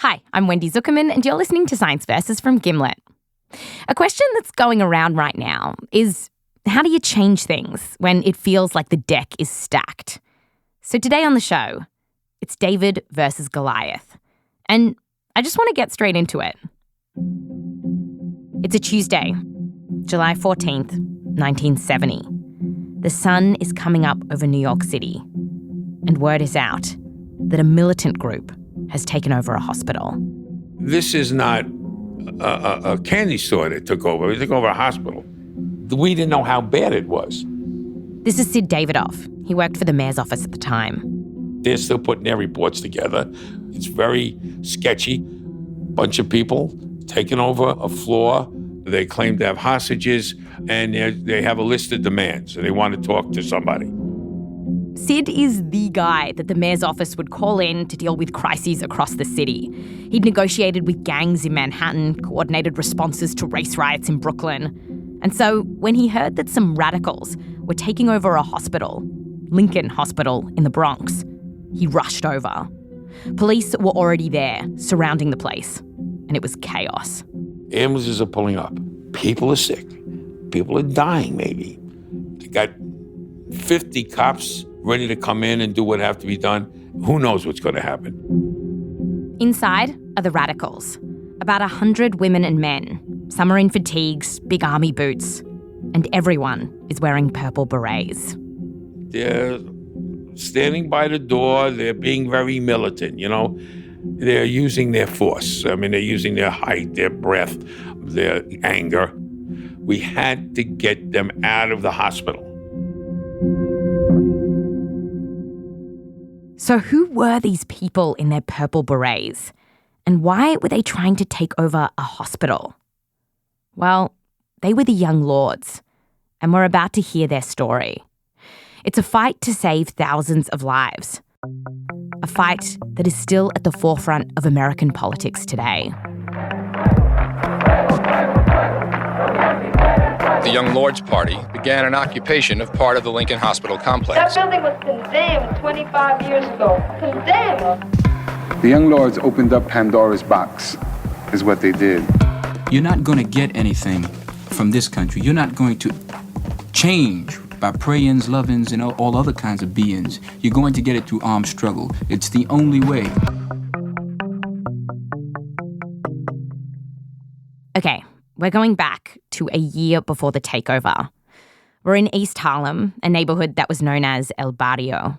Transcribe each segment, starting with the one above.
Hi, I'm Wendy Zuckerman, and you're listening to Science Versus from Gimlet. A question that's going around right now is, how do you change things when it feels like the deck is stacked? So today on the show, it's David versus Goliath. And I just want to get straight into it. It's a Tuesday, July 14th, 1970. The sun is coming up over New York City, and word is out that a militant group has taken over a hospital. This is not a candy store that took over. It took over a hospital. We didn't know how bad it was. This is Sid Davidoff. He worked for the mayor's office at the time. They're still putting their reports together. It's very sketchy. Bunch of people taking over a floor. They claim to have hostages, and they have a list of demands, and they want to talk to somebody. Sid is the guy that the mayor's office would call in to deal with crises across the city. He'd negotiated with gangs in Manhattan, coordinated responses to race riots in Brooklyn. And so when he heard that some radicals were taking over a hospital, Lincoln Hospital in the Bronx, he rushed over. Police were already there, surrounding the place, and it was chaos. Ambulances are pulling up. People are sick. People are dying, maybe. They got 50 cops ready to come in and do what have to be done. Who knows what's going to happen? Inside are the radicals. About 100 women and men. Some are in fatigues, big army boots, and everyone is wearing purple berets. They're standing by the door. They're being very militant, you know. They're using their force. I mean, they're using their height, their breath, their anger. We had to get them out of the hospital. So who were these people in their purple berets? And why were they trying to take over a hospital? Well, they were the Young Lords, and we're about to hear their story. It's a fight to save thousands of lives. A fight that is still at the forefront of American politics today. The Young Lords Party began an occupation of part of the Lincoln Hospital complex. That building was condemned 25 years ago. Condemned. The Young Lords opened up Pandora's box, is what they did. You're not going to get anything from this country. You're not going to change by prayings, lovings, and all other kinds of beings. You're going to get it through armed struggle. It's the only way. Okay, we're going back to a year before the takeover. We're in East Harlem, a neighborhood that was known as El Barrio.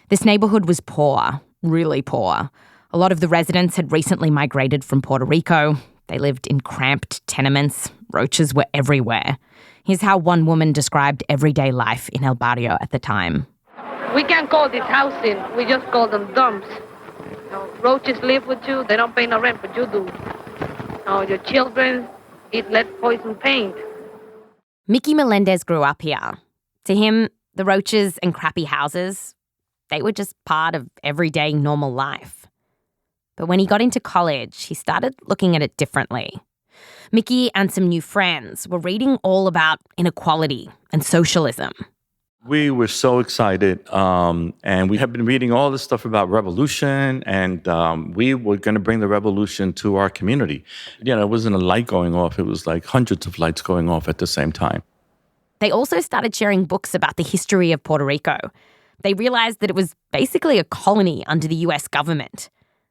This neighborhood was poor, really poor. A lot of the residents had recently migrated from Puerto Rico. They lived in cramped tenements. Roaches were everywhere. Here's how one woman described everyday life in El Barrio at the time. We can't call this housing. We just call them dumps. You know, roaches live with you. They don't pay no rent, but you do. You know, your children eat lead poison paint. Mickey Melendez grew up here. To him, the roaches and crappy houses, they were just part of everyday normal life. But when he got into college, he started looking at it differently. Mickey and some new friends were reading all about inequality and socialism. We were so excited, and we had been reading all this stuff about revolution, and we were going to bring the revolution to our community. You know, it wasn't a light going off. It was like hundreds of lights going off at the same time. They also started sharing books about the history of Puerto Rico. They realized that it was basically a colony under the US government.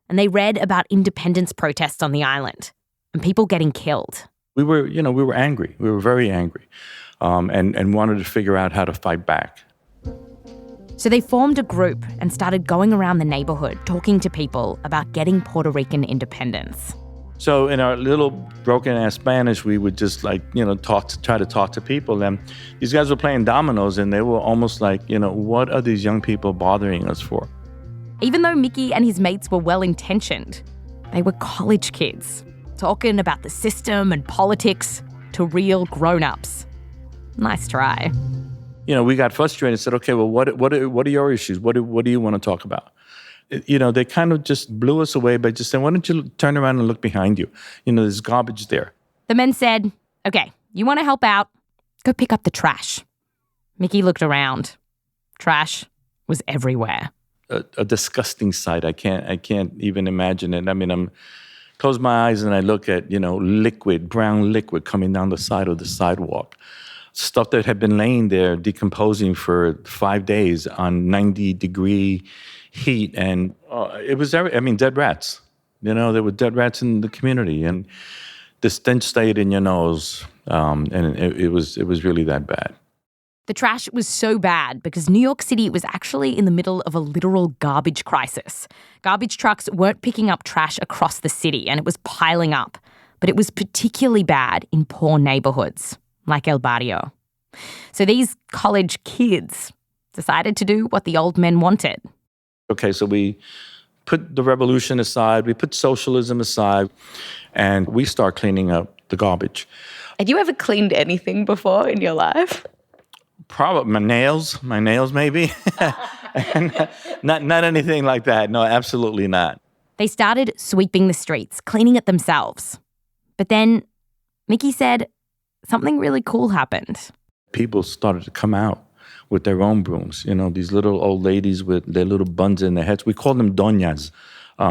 And they read about independence protests on the island and people getting killed. We were angry. We were very angry, and wanted to figure out how to fight back. So they formed a group and started going around the neighborhood talking to people about getting Puerto Rican independence. So in our little broken-ass Spanish, we would just try to talk to people. And these guys were playing dominoes, and they were almost like, what are these young people bothering us for? Even though Mickey and his mates were well-intentioned, they were college kids, talking about the system and politics to real grown-ups. Nice try. We got frustrated and said, okay, well, what are your issues? What do you want to talk about? They kind of just blew us away by just saying, why don't you turn around and look behind you? There's garbage there. The men said, okay, you want to help out? Go pick up the trash. Mickey looked around. Trash was everywhere. a disgusting sight. I can't even imagine it. I mean, I'm close my eyes and I look at, brown liquid coming down the side of the sidewalk. Stuff that had been laying there decomposing for 5 days on 90-degree heat. And it was, dead rats. There were dead rats in the community. And the stench stayed in your nose. And it was really that bad. The trash was so bad because New York City was actually in the middle of a literal garbage crisis. Garbage trucks weren't picking up trash across the city and it was piling up. But it was particularly bad in poor neighbourhoods, like El Barrio. So these college kids decided to do what the old men wanted. Okay, so we put the revolution aside, we put socialism aside, and we start cleaning up the garbage. Had you ever cleaned anything before in your life? Probably my nails maybe. And not anything like that. No, absolutely not. They started sweeping the streets, cleaning it themselves. But then Mickey said something really cool happened. People started to come out with their own brooms. These little old ladies with their little buns in their heads. We call them doñas.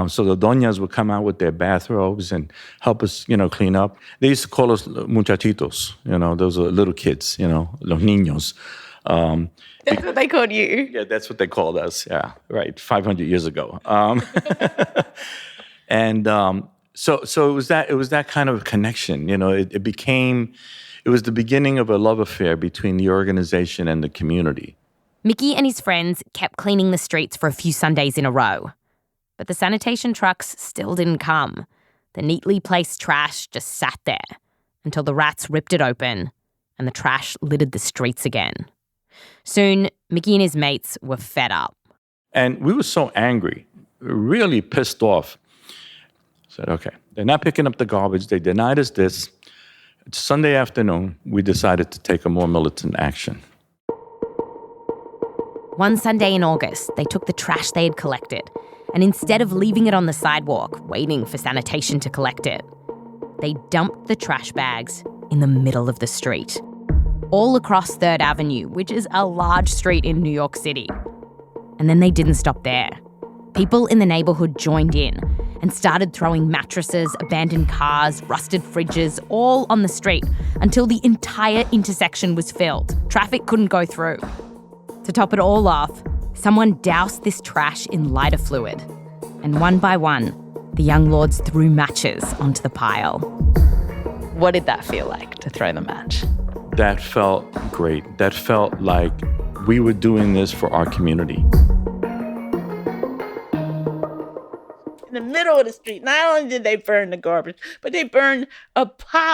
So the doñas would come out with their bathrobes and help us, clean up. They used to call us muchachitos. Those are little kids, los niños. That's what they called you? Yeah, that's what they called us. Yeah, right, 500 years ago. And so it was that kind of connection. It was the beginning of a love affair between the organization and the community. Mickey and his friends kept cleaning the streets for a few Sundays in a row. But the sanitation trucks still didn't come. The neatly placed trash just sat there until the rats ripped it open and the trash littered the streets again. Soon, Mickey and his mates were fed up. And we were so angry, really pissed off. Said, okay, they're not picking up the garbage. They denied us this. It's Sunday afternoon. We decided to take a more militant action. One Sunday in August, they took the trash they had collected, and instead of leaving it on the sidewalk, waiting for sanitation to collect it, they dumped the trash bags in the middle of the street, all across 3rd Avenue, which is a large street in New York City. And then they didn't stop there. People in the neighbourhood joined in and started throwing mattresses, abandoned cars, rusted fridges, all on the street until the entire intersection was filled. Traffic couldn't go through. To top it all off, someone doused this trash in lighter fluid. And one by one, the young lords threw matches onto the pile. What did that feel like, to throw the match? That felt great. That felt like we were doing this for our community. In the middle of the street, not only did they burn the garbage, but they burned a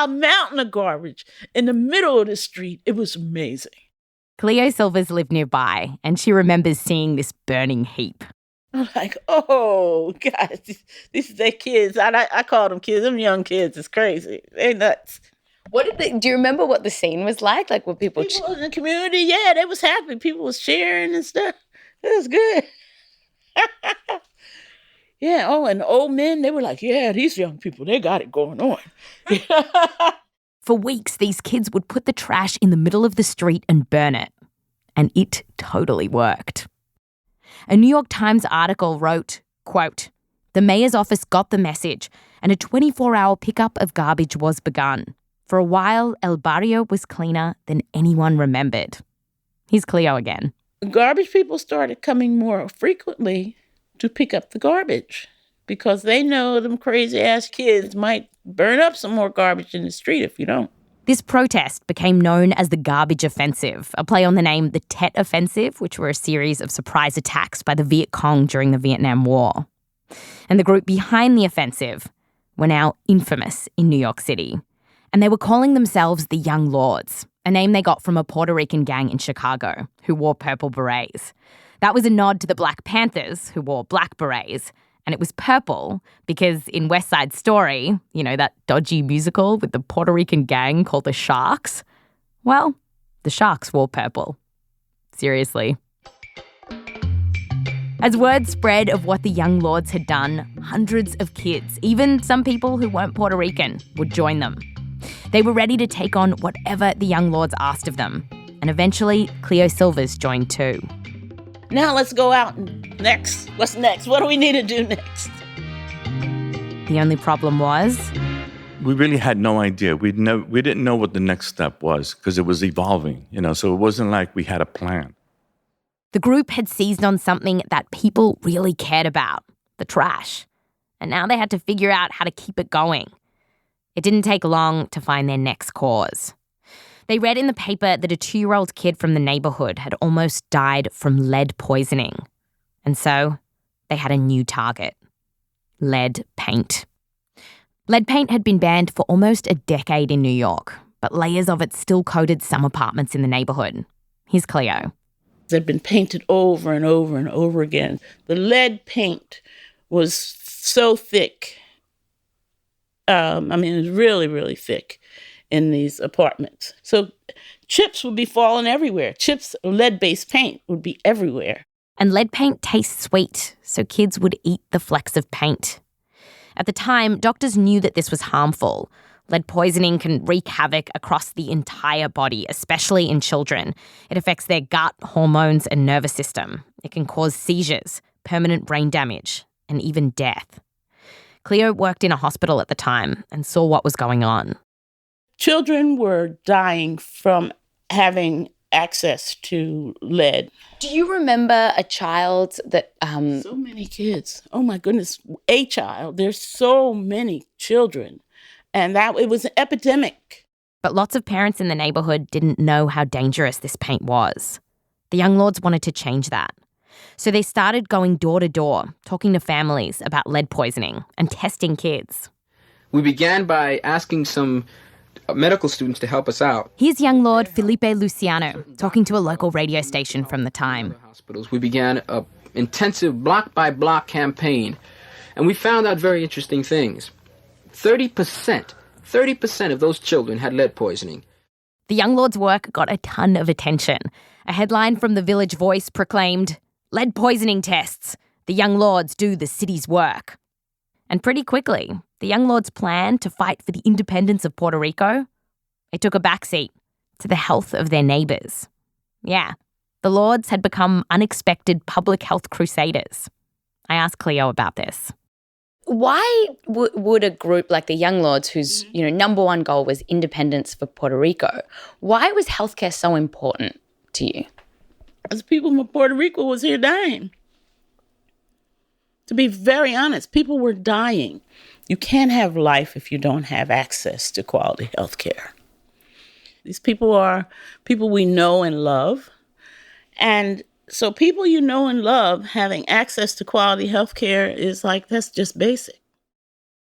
mountain of garbage in the middle of the street. It was amazing. Cleo Silvers lived nearby, and she remembers seeing this burning heap. I'm like, oh, God, these are their kids. I call them kids. Them young kids is crazy. They nuts. Do you remember what the scene was like? Like, were people in the community, yeah, they was happy. People was cheering and stuff. It was good. Yeah, and old men, they were like, yeah, these young people, they got it going on. For weeks, these kids would put the trash in the middle of the street and burn it. And it totally worked. A New York Times article wrote, quote, "The mayor's office got the message and a 24-hour pickup of garbage was begun. For a while, El Barrio was cleaner than anyone remembered." Here's Cleo again. Garbage people started coming more frequently to pick up the garbage because they know them crazy-ass kids might burn up some more garbage in the street if you don't. This protest became known as the Garbage Offensive, a play on the name the Tet Offensive, which were a series of surprise attacks by the Viet Cong during the Vietnam War. And the group behind the offensive were now infamous in New York City. And they were calling themselves the Young Lords, a name they got from a Puerto Rican gang in Chicago who wore purple berets. That was a nod to the Black Panthers, who wore black berets. And it was purple because in West Side Story, you know, that dodgy musical with the Puerto Rican gang called the Sharks, well, the Sharks wore purple. Seriously. As word spread of what the Young Lords had done, hundreds of kids, even some people who weren't Puerto Rican, would join them. They were ready to take on whatever the Young Lords asked of them. And eventually, Cleo Silvers joined too. Now let's go out and next. What's next? What do we need to do next? The only problem was we really had no idea. We didn't know what the next step was because it was evolving, so it wasn't like we had a plan. the group had seized on something that people really cared about, the trash. And now they had to figure out how to keep it going. It didn't take long to find their next cause. They read in the paper that a 2-year-old kid from the neighbourhood had almost died from lead poisoning. And so they had a new target: lead paint. Lead paint had been banned for almost a decade in New York, but layers of it still coated some apartments in the neighbourhood. Here's Cleo. They'd been painted over and over and over again. The lead paint was so thick. It was really, really thick in these apartments. So chips would be falling everywhere. Chips, lead-based paint would be everywhere. And lead paint tastes sweet, so kids would eat the flecks of paint. At the time, doctors knew that this was harmful. Lead poisoning can wreak havoc across the entire body, especially in children. It affects their gut, hormones, and nervous system. It can cause seizures, permanent brain damage, and even death. Cleo worked in a hospital at the time and saw what was going on. Children were dying from having access to lead. Do you remember a child that... So many kids. Oh, my goodness. A child. There's so many children. And it was an epidemic. But lots of parents in the neighbourhood didn't know how dangerous this paint was. The young lords wanted to change that. So they started going door to door, talking to families about lead poisoning and testing kids. We began by asking some medical students to help us out. Here's young lord Felipe Luciano talking to a local radio station from the time. Hospitals. We began an intensive block-by-block campaign, and we found out very interesting things. 30% of those children had lead poisoning. The young lord's work got a ton of attention. A headline from the Village Voice proclaimed, "Lead poisoning tests. The young lords do the city's work." And pretty quickly, the young lords' plan to fight for the independence of Puerto Rico, it took a backseat to the health of their neighbours. Yeah, the lords had become unexpected public health crusaders. I asked Cleo about this. Why would a group like the Young Lords, whose number one goal was independence for Puerto Rico, why was healthcare so important to you? As people from Puerto Rico was here dying. To be very honest, people were dying. You can't have life if you don't have access to quality health care. These people are people we know and love. And so people you know and love having access to quality health care is that's just basic.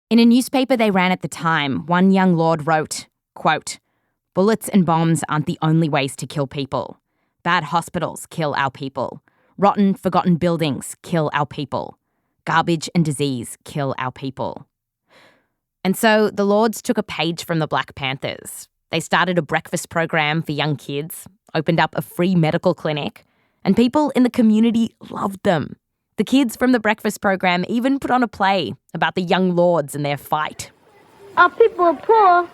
In a newspaper they ran at the time, one young lord wrote, quote, "Bullets and bombs aren't the only ways to kill people. Bad hospitals kill our people. Rotten, forgotten buildings kill our people. Garbage and disease kill our people." And so the lords took a page from the Black Panthers. They started a breakfast program for young kids, opened up a free medical clinic, and people in the community loved them. The kids from the breakfast program even put on a play about the young lords and their fight. Our people are poor,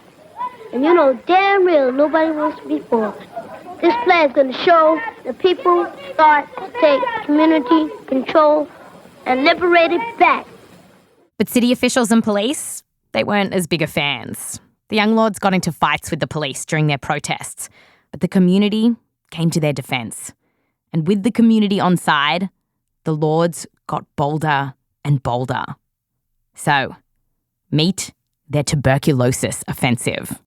and damn real nobody wants to be poor. This play is going to show the people start to take community control and liberate it back. But city officials and police, they weren't as big of fans. The young lords got into fights with the police during their protests, but the community came to their defence. And with the community on side, the lords got bolder and bolder. So, meet their tuberculosis offensive.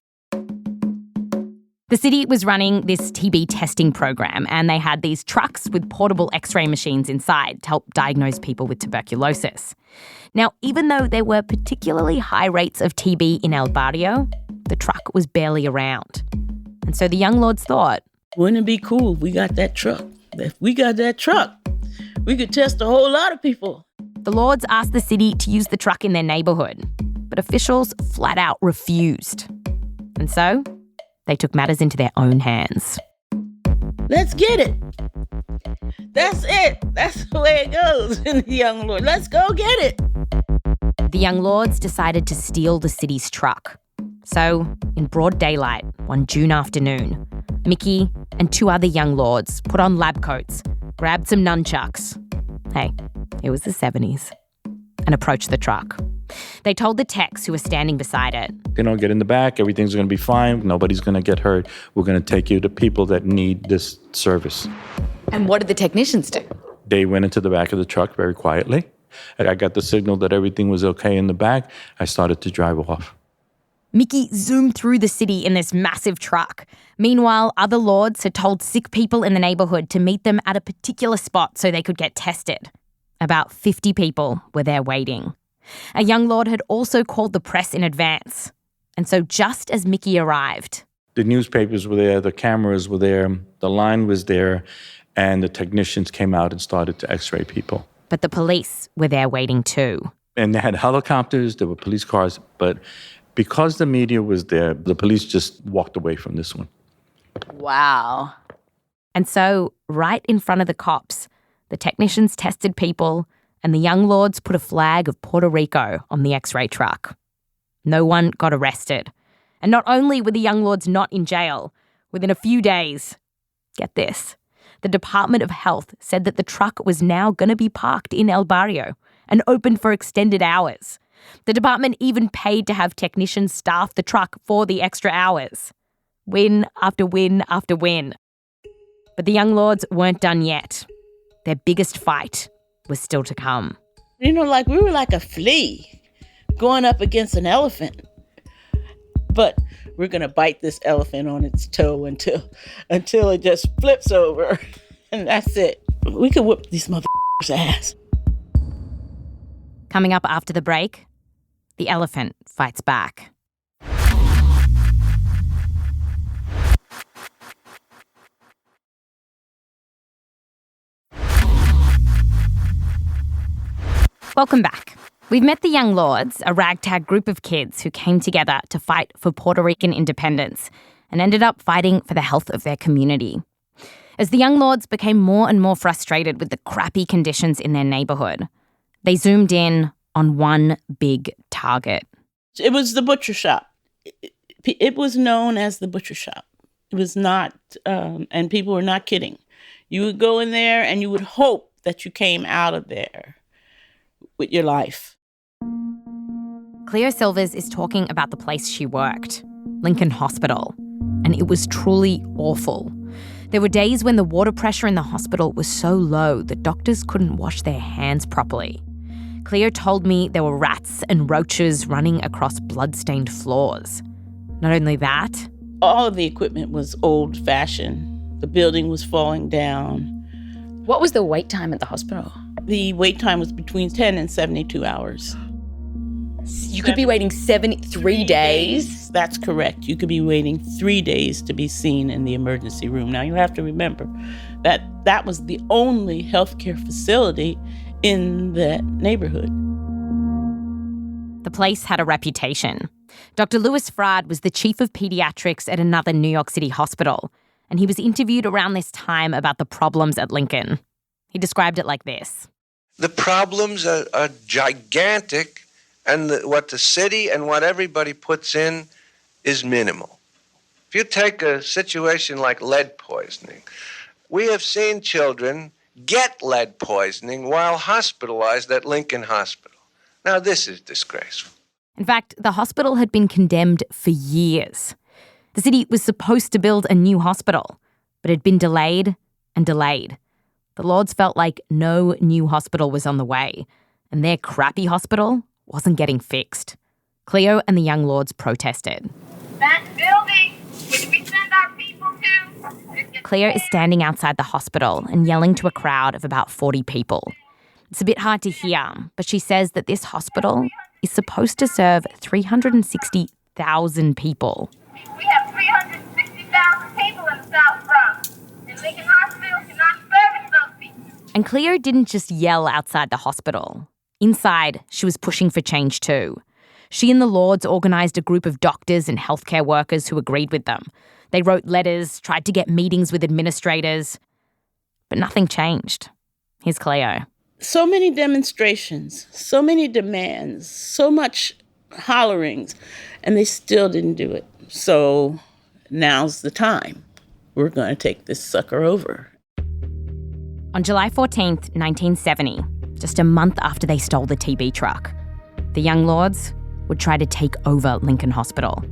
The city was running this TB testing program, and they had these trucks with portable X-ray machines inside to help diagnose people with tuberculosis. Now, even though there were particularly high rates of TB in El Barrio, the truck was barely around. And so the young lords thought, wouldn't it be cool if we got that truck? If we got that truck, we could test a whole lot of people. The lords asked the city to use the truck in their neighbourhood, but officials flat out refused. And so they took matters into their own hands. Let's get it. That's it. That's the way it goes in the Young Lords. Let's go get it. The young lords decided to steal the city's truck. So, in broad daylight, one June afternoon, Mickey and 2 other young lords put on lab coats grabbed some nunchucks. Hey, it was the 70s. And approached the truck. They told the techs who were standing beside it. Get in the back. Everything's going to be fine. Nobody's going to get hurt. We're going to take you to people that need this service. And what did the technicians do? They went into the back of the truck very quietly. I got the signal that everything was okay in the back. I started to drive off. Mickey zoomed through the city in this massive truck. Meanwhile, other lords had told sick people in the neighbourhood to meet them at a particular spot so they could get tested. About 50 people were there waiting. A young lord had also called the press in advance. And so just as Mickey arrived... The newspapers were there, the cameras were there, the line was there, and the technicians came out and started to x-ray people. But the police were there waiting too. And they had helicopters, there were police cars, but because the media was there, the police just walked away from this one. Wow. And so, right in front of the cops, the technicians tested people, and the young lords put a flag of Puerto Rico on the x-ray truck. No one got arrested. And not only were the young lords not in jail, within a few days, get this, the Department of Health said that the truck was now going to be parked in El Barrio and open for extended hours. The department even paid to have technicians staff the truck for the extra hours. Win after win after win. But the young lords weren't done yet. Their biggest fight was still to come. We were like a flea going up against an elephant. But we're going to bite this elephant on its toe until it just flips over. And that's it. We could whoop these motherfuckers' ass. Coming up after the break, the elephant fights back. Welcome back. We've met the Young Lords, a ragtag group of kids who came together to fight for Puerto Rican independence and ended up fighting for the health of their community. As the Young Lords became more and more frustrated with the crappy conditions in their neighbourhood, they zoomed in on one big target. It was the butcher shop. It was known as the butcher shop. It was not, and people were not kidding. You would go in there and you would hope that you came out of there with your life. Cleo Silvers is talking about the place she worked, Lincoln Hospital, and it was truly awful. There were days when the water pressure in the hospital was so low that doctors couldn't wash their hands properly. Cleo told me there were rats and roaches running across blood-stained floors. Not only that... all of the equipment was old-fashioned. The building was falling down. What was the wait time at the hospital? The wait time was between 10 and 72 hours. You could be waiting 73 days? That's correct. You could be waiting 3 days to be seen in the emergency room. Now, you have to remember that that was the only healthcare facility in that neighborhood. The place had a reputation. Dr. Louis Frad was the chief of pediatrics at another New York City hospital, and he was interviewed around this time about the problems at Lincoln. He described it like this. The problems are gigantic, and what the city and what everybody puts in is minimal. If you take a situation like lead poisoning, we have seen children get lead poisoning while hospitalized at Lincoln Hospital. Now, this is disgraceful. In fact, the hospital had been condemned for years. The city was supposed to build a new hospital, but it had been delayed and delayed. The Lords felt like no new hospital was on the way, and their crappy hospital wasn't getting fixed. Cleo and the Young Lords protested. That building, can we send our people to? Cleo is standing outside the hospital and yelling to a crowd of about 40 people. It's a bit hard to hear, but she says that this hospital is supposed to serve 360,000 people. We have 360,000 people in the South Bronx, and Lincoln Hospital cannot service those people. And Cleo didn't just yell outside the hospital. Inside, she was pushing for change too. She and the Lords organised a group of doctors and healthcare workers who agreed with them. They wrote letters, tried to get meetings with administrators, but nothing changed. Here's Cleo. So many demonstrations, so many demands, so much hollerings, and they still didn't do it. So now's the time. We're going to take this sucker over. On July 14th, 1970, just a month after they stole the TB truck, the Young Lords would try to take over Lincoln Hospital.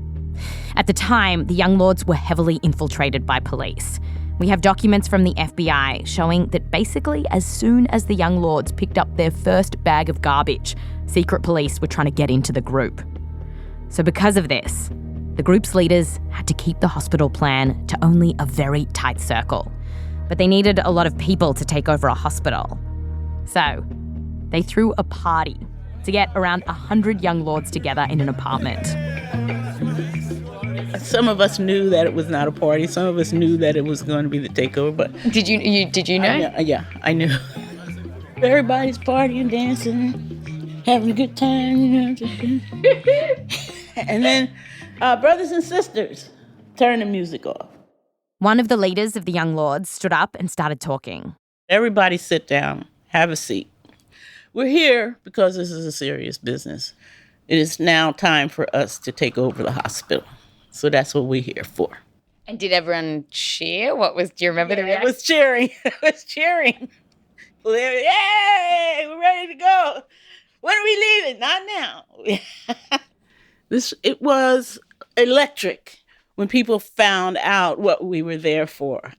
At the time, the Young Lords were heavily infiltrated by police. We have documents from the FBI showing that basically as soon as the Young Lords picked up their first bag of garbage, secret police were trying to get into the group. So because of this, the group's leaders had to keep the hospital plan to only a very tight circle. But they needed a lot of people to take over a hospital. So they threw a party to get around 100 Young Lords together in an apartment. Some of us knew that it was not a party. Some of us knew that it was going to be the takeover. But did you know? I knew. Everybody's partying, dancing, having a good time, And then brothers and sisters turned the music off. One of the leaders of the Young Lords stood up and started talking. Everybody sit down, have a seat. We're here because this is a serious business. It is now time for us to take over the hospital. So that's what we're here for. And did everyone cheer? Do you remember the reaction? It was cheering. It was cheering. Yay! We're ready to go. When are we leaving? Not now. It was electric when people found out what we were there for.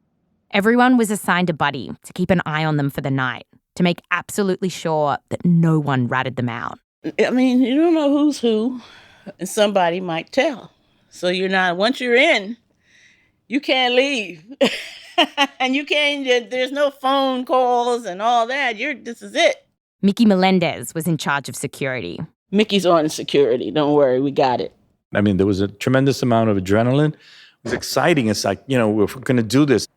Everyone was assigned a buddy to keep an eye on them for the night, to make absolutely sure that no one ratted them out. I mean, you don't know who's who, and somebody might tell. So once you're in, you can't leave. And there's no phone calls and all that. This is it. Mickey Melendez was in charge of security. Mickey's on security. Don't worry, we got it. I mean, there was a tremendous amount of adrenaline. It was exciting. It's like, we're going to do this.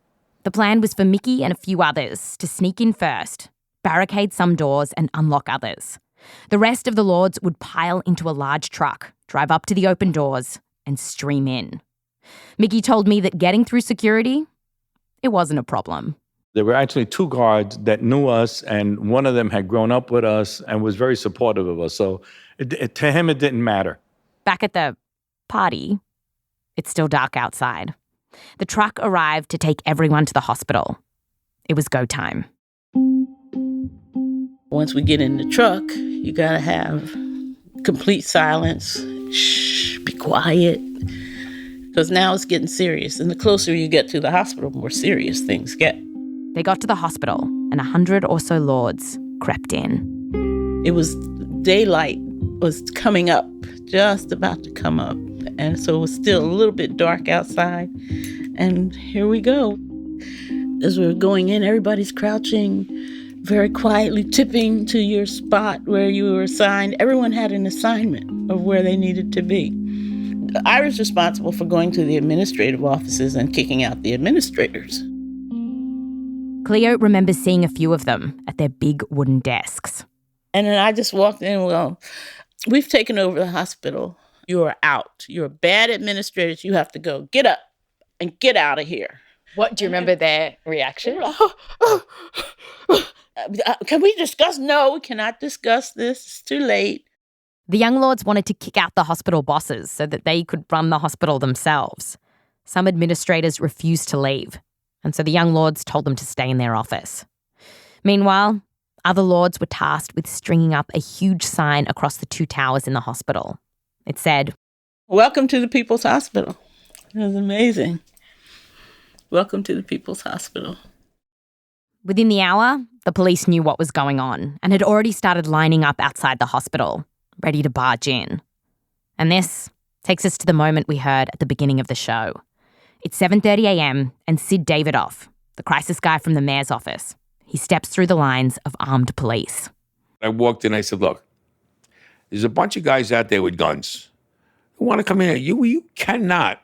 The plan was for Mickey and a few others to sneak in first, barricade some doors and unlock others. The rest of the Lords would pile into a large truck, drive up to the open doors, and stream in. Mickey told me that getting through security, it wasn't a problem. There were actually 2 guards that knew us, and one of them had grown up with us and was very supportive of us. So to him, it didn't matter. Back at the party, it's still dark outside. The truck arrived to take everyone to the hospital. It was go time. Once we get in the truck, you gotta have complete silence. Shh, be quiet. Because now it's getting serious. And the closer you get to the hospital, the more serious things get. They got to the hospital, and 100 or so Lords crept in. It was daylight was coming up, just about to come up. And so it was still a little bit dark outside. And here we go. As we're going in, everybody's crouching, very quietly tipping to your spot where you were assigned. Everyone had an assignment of where they needed to be. I was responsible for going to the administrative offices and kicking out the administrators. Cleo remembers seeing a few of them at their big wooden desks. And then I just walked in, we've taken over the hospital. You are out. You're bad administrators. You have to go. Get up and get out of here. What, do you remember their reaction? Can we discuss? No, we cannot discuss this. It's too late. The Young Lords wanted to kick out the hospital bosses so that they could run the hospital themselves. Some administrators refused to leave, and so the Young Lords told them to stay in their office. Meanwhile, other Lords were tasked with stringing up a huge sign across the 2 towers in the hospital. It said, "Welcome to the People's Hospital." It was amazing. Welcome to the People's Hospital. Within the hour, the police knew what was going on and had already started lining up outside the hospital, ready to barge in. And this takes us to the moment we heard at the beginning of the show. It's 7:30 a.m. and Sid Davidoff, the crisis guy from the mayor's office, he steps through the lines of armed police. I walked in, I said, look, there's a bunch of guys out there with guns who want to come in here. You cannot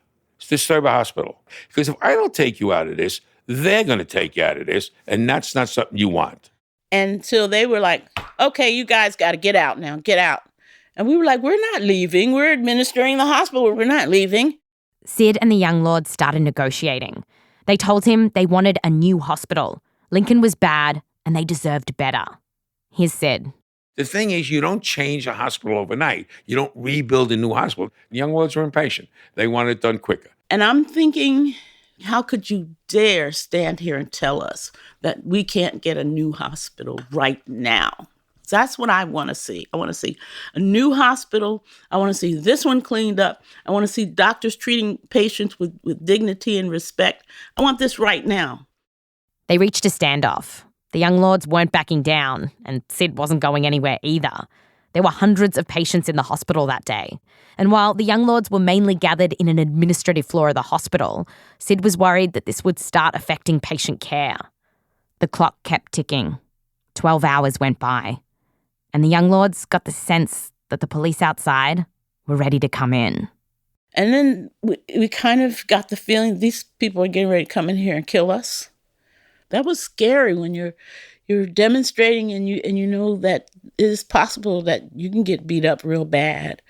disturb a hospital. Because if I don't take you out of this, they're going to take you out of this, and that's not something you want. And so they were like, okay, you guys got to get out now, get out. And we were like, we're not leaving. We're administering the hospital. We're not leaving. Sid and the Young Lords started negotiating. They told him they wanted a new hospital. Lincoln was bad, and they deserved better. Here's Sid. The thing is, you don't change a hospital overnight. You don't rebuild a new hospital. The Young Lords were impatient. They wanted it done quicker. And I'm thinking How could you dare stand here and tell us that we can't get a new hospital right now? That's what I want to see. I want to see a new hospital. I want to see this one cleaned up. I want to see doctors treating patients with dignity and respect. I want this right now. They reached a standoff. The young lords weren't backing down, and Sid wasn't going anywhere either. There were hundreds of patients in the hospital that day. And while the young lords were mainly gathered in an administrative floor of the hospital, Sid was worried that this would start affecting patient care. The clock kept ticking. 12 hours went by. And the young lords got the sense that the police outside were ready to come in. And then we kind of got the feeling these people are getting ready to come in here and kill us. That was scary when you're demonstrating and you know that it is possible that you can get beat up real bad.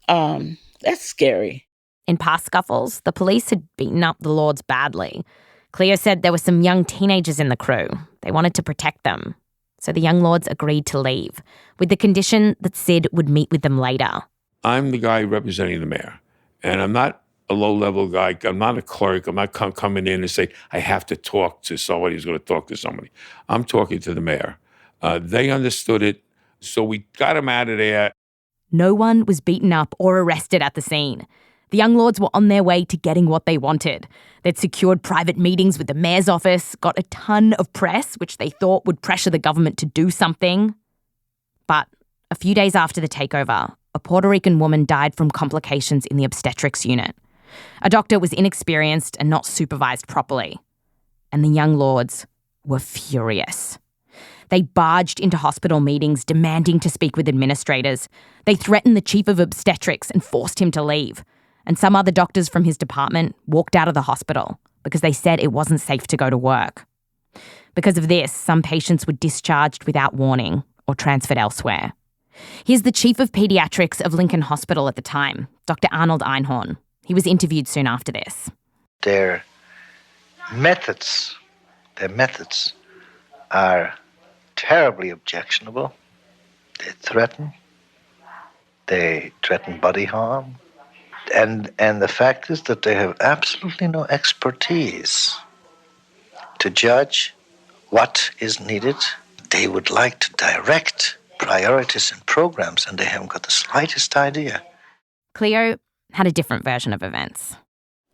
That's scary. In past scuffles, the police had beaten up the lords badly. Cleo said there were some young teenagers in the crew. They wanted to protect them. So the young lords agreed to leave, with the condition that Sid would meet with them later. I'm the guy representing the mayor, and I'm not a low-level guy. I'm not a clerk. I'm not coming in and say, I have to talk to somebody who's going to talk to somebody. I'm talking to the mayor. They understood it, so we got him out of there. No one was beaten up or arrested at the scene. The young lords were on their way to getting what they wanted. They'd secured private meetings with the mayor's office, got a ton of press, which they thought would pressure the government to do something. But a few days after the takeover, a Puerto Rican woman died from complications in the obstetrics unit. A doctor was inexperienced and not supervised properly. And the young lords were furious. They barged into hospital meetings demanding to speak with administrators. They threatened the chief of obstetrics and forced him to leave. And some other doctors from his department walked out of the hospital because they said it wasn't safe to go to work. Because of this, some patients were discharged without warning or transferred elsewhere. Here's the chief of pediatrics of Lincoln Hospital at the time, Dr. Arnold Einhorn. He was interviewed soon after this. Their methods are terribly objectionable. They threaten body harm. And the fact is that they have absolutely no expertise to judge what is needed. They would like to direct priorities and programs, and they haven't got the slightest idea. Cleo had a different version of events.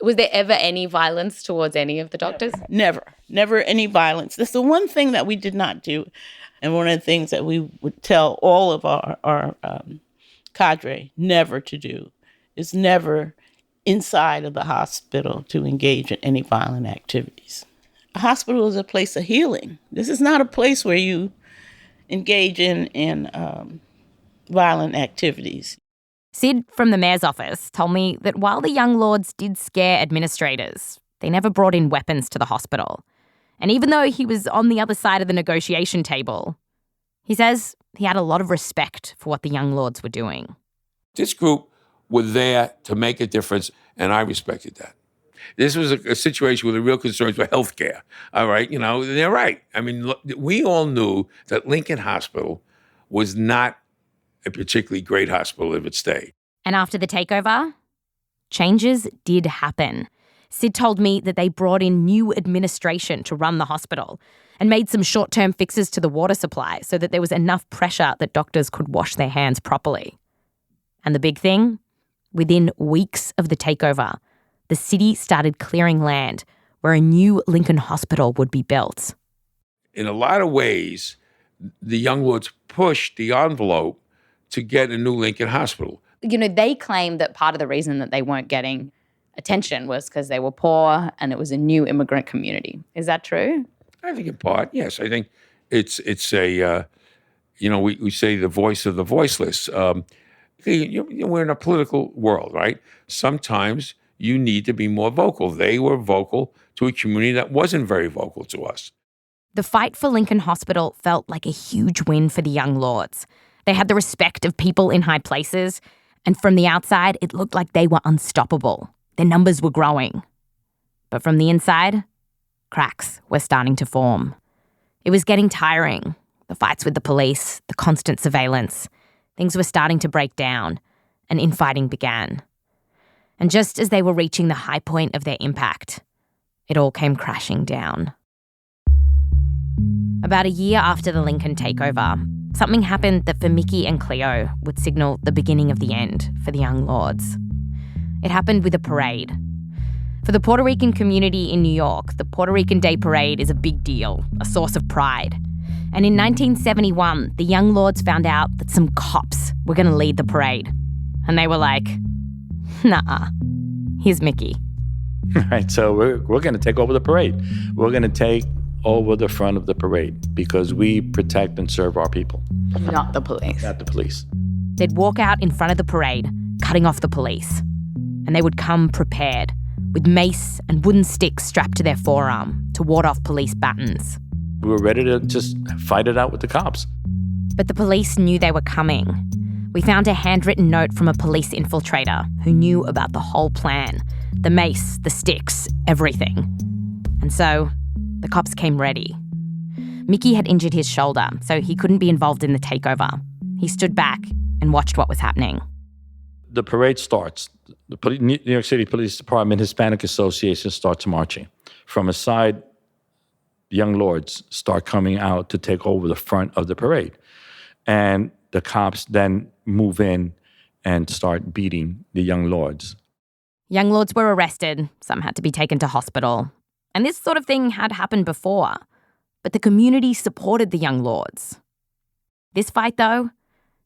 Was there ever any violence towards any of the doctors? Never any violence. That's the one thing that we did not do. And one of the things that we would tell all of our cadre never to do is never inside of the hospital to engage in any violent activities. A hospital is a place of healing. This is not a place where you engage in violent activities. Sid from the mayor's office told me that while the young lords did scare administrators, they never brought in weapons to the hospital. And even though he was on the other side of the negotiation table, he says he had a lot of respect for what the young lords were doing. This group were there to make a difference, and I respected that. This was a situation where the real concerns were health care. All right, they're right. I mean, look, we all knew that Lincoln Hospital was not a particularly great hospital if it stayed. And after the takeover, changes did happen. Sid told me that they brought in new administration to run the hospital and made some short-term fixes to the water supply so that there was enough pressure that doctors could wash their hands properly. And the big thing? Within weeks of the takeover, the city started clearing land where a new Lincoln Hospital would be built. In a lot of ways, the young lords pushed the envelope to get a new Lincoln Hospital. They claim that part of the reason that they weren't getting attention was because they were poor and it was a new immigrant community. Is that true? I think in part, yes. I think it's a, we say the voice of the voiceless. We're in a political world, right? Sometimes you need to be more vocal. They were vocal to a community that wasn't very vocal to us. The fight for Lincoln Hospital felt like a huge win for the young lords. They had the respect of people in high places, and from the outside, it looked like they were unstoppable. Their numbers were growing. But from the inside, cracks were starting to form. It was getting tiring. The fights with the police, the constant surveillance. Things were starting to break down, and infighting began. And just as they were reaching the high point of their impact, it all came crashing down. About a year after the Lincoln takeover, something happened that for Mickey and Cleo would signal the beginning of the end for the Young Lords. It happened with a parade. For the Puerto Rican community in New York, the Puerto Rican Day Parade is a big deal, a source of pride. And in 1971, the Young Lords found out that some cops were going to lead the parade. And they were like, nah, here's Mickey. Right, so we're going to take over the parade. We're going to take over the front of the parade because we protect and serve our people. Not the police. Not the police. They'd walk out in front of the parade, cutting off the police. And they would come prepared, with mace and wooden sticks strapped to their forearm to ward off police batons. We were ready to just fight it out with the cops. But the police knew they were coming. We found a handwritten note from a police infiltrator who knew about the whole plan. The mace, the sticks, everything. And so, the cops came ready. Mickey had injured his shoulder, so he couldn't be involved in the takeover. He stood back and watched what was happening. The parade starts. The New York City Police Department Hispanic Association starts marching. From a side, the Young Lords start coming out to take over the front of the parade. And the cops then move in and start beating the Young Lords. Young Lords were arrested. Some had to be taken to hospital. And this sort of thing had happened before. But the community supported the Young Lords. This fight, though,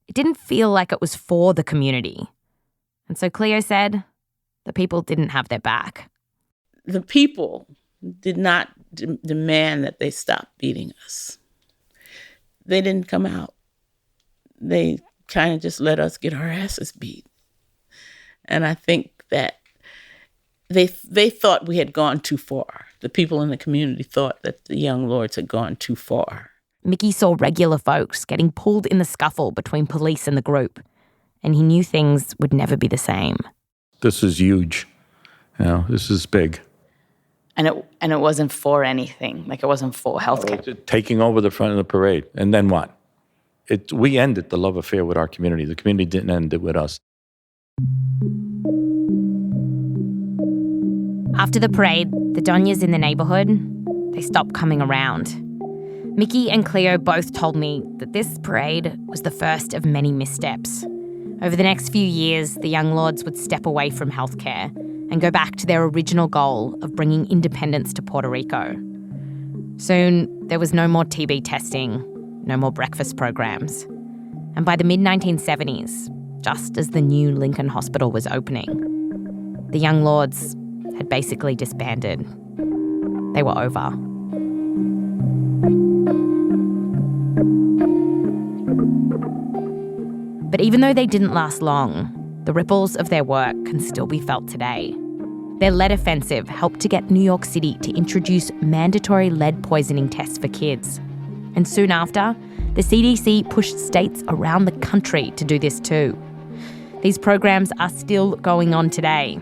it didn't feel like it was for the community. And so Cleo said the people didn't have their back. The people did not demand that they stop beating us. They didn't come out. They kind of just let us get our asses beat. And I think that they thought we had gone too far. The people in the community thought that the Young Lords had gone too far. Mickey saw regular folks getting pulled in the scuffle between police and the group, and he knew things would never be the same. This is huge. This is big. And it wasn't for anything. Like, it wasn't for healthcare. Taking over the front of the parade. And then what? We ended the love affair with our community. The community didn't end it with us. After the parade, the Donias in the neighborhood, they stopped coming around. Mickey and Cleo both told me that this parade was the first of many missteps. Over the next few years, the Young Lords would step away from healthcare and go back to their original goal of bringing independence to Puerto Rico. Soon, there was no more TB testing, no more breakfast programs. And by the mid-1970s, just as the new Lincoln Hospital was opening, the Young Lords had basically disbanded. They were over. But even though they didn't last long, the ripples of their work can still be felt today. Their lead offensive helped to get New York City to introduce mandatory lead poisoning tests for kids. And soon after, the CDC pushed states around the country to do this too. These programs are still going on today.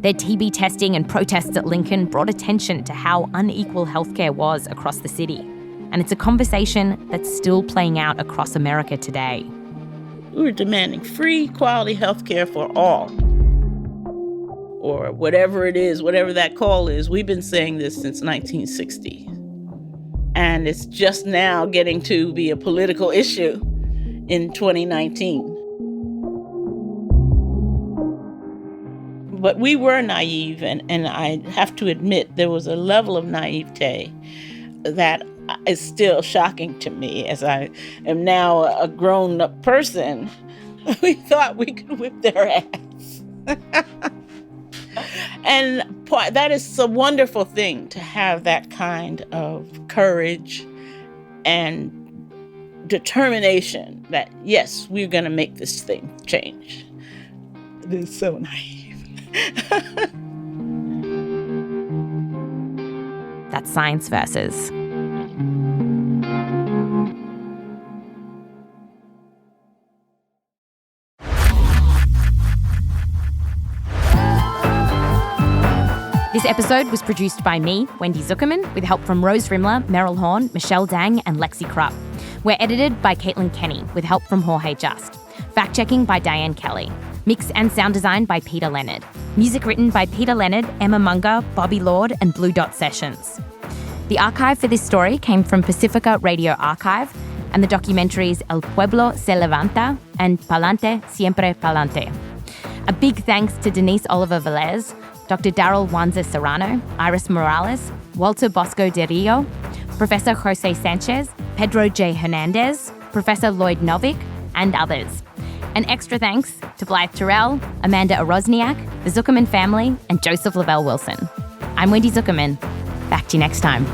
Their TB testing and protests at Lincoln brought attention to how unequal healthcare was across the city. And it's a conversation that's still playing out across America today. We were demanding free, quality healthcare for all. Or whatever it is, whatever that call is. We've been saying this since 1960. And it's just now getting to be a political issue in 2019. But we were naive, and I have to admit there was a level of naivete that is still shocking to me as I am now a grown-up person. We thought we could whip their ass. And that is a wonderful thing, to have that kind of courage and determination that, yes, we're going to make this thing change. It is so naive. That's Science Versus. This episode was produced by me, Wendy Zuckerman, with help from Rose Rimler, Meryl Horn, Michelle Dang, and Lexi Krupp. We're edited by Caitlin Kenny, with help from Jorge Just. Fact-checking by Diane Kelly. Mix and sound design by Peter Leonard. Music written by Peter Leonard, Emma Munger, Bobby Lord, and Blue Dot Sessions. The archive for this story came from Pacifica Radio Archive and the documentaries El Pueblo se levanta and Pa'lante, siempre pa'lante. A big thanks to Denise Oliver Velez, Dr. Daryl Wanza Serrano, Iris Morales, Walter Bosco de Rio, Professor Jose Sanchez, Pedro J. Hernandez, Professor Lloyd Novick, and others. An extra thanks to Blythe Terrell, Amanda Orozniak, the Zuckerman family, and Joseph Lavelle Wilson. I'm Wendy Zuckerman. Back to you next time.